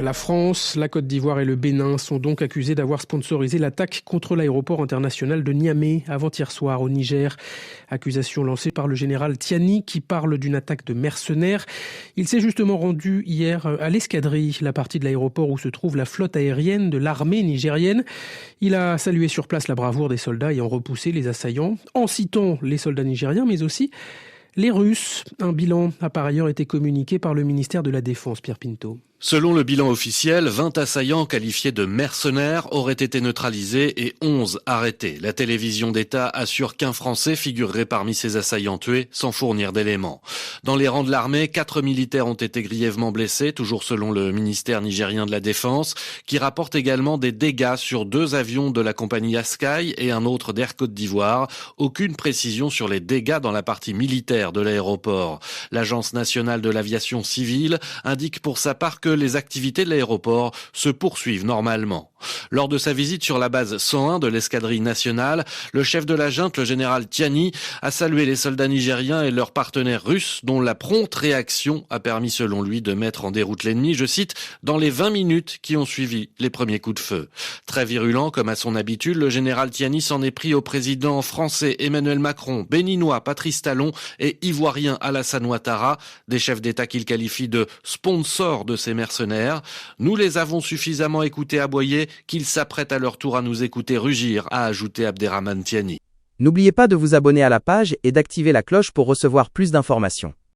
La France, la Côte d'Ivoire et le Bénin sont donc accusés d'avoir sponsorisé l'attaque contre l'aéroport international de Niamey avant-hier soir au Niger. Accusation lancée par le général Tiani qui parle d'une attaque de mercenaires. Il s'est justement rendu hier à l'Escadrille, la partie de l'aéroport où se trouve la flotte aérienne de l'armée nigérienne. Il a salué sur place la bravoure des soldats ayant repoussé les assaillants, en citant les soldats nigériens mais aussi les Russes. Un bilan a par ailleurs été communiqué par le ministère de la Défense, Pierre Pinto. Selon le bilan officiel, 20 assaillants qualifiés de mercenaires auraient été neutralisés et 11 arrêtés. La télévision d'État assure qu'un Français figurerait parmi ces assaillants tués sans fournir d'éléments. Dans les rangs de l'armée, 4 militaires ont été grièvement blessés, toujours selon le ministère nigérien de la Défense, qui rapporte également des dégâts sur 2 avions de la compagnie Askai et un autre d'Air Côte d'Ivoire. Aucune précision sur les dégâts dans la partie militaire de l'aéroport. L'Agence nationale de l'aviation civile indique pour sa part que les activités de l'aéroport se poursuivent normalement. Lors de sa visite sur la base 101 de l'escadrille nationale, le chef de la junte, le général Tiani, a salué les soldats nigériens et leurs partenaires russes dont la prompte réaction a permis selon lui de mettre en déroute l'ennemi, je cite, dans les 20 minutes qui ont suivi les premiers coups de feu. Très virulent comme à son habitude, le général Tiani s'en est pris au président français Emmanuel Macron, béninois Patrice Talon et ivoirien Alassane Ouattara, des chefs d'État qu'il qualifie de sponsors de ces mercenaires. Nous les avons suffisamment écoutés aboyer qu'ils s'apprêtent à leur tour à nous écouter rugir, a ajouté Abderrahmane Tiani. N'oubliez pas de vous abonner à la page et d'activer la cloche pour recevoir plus d'informations.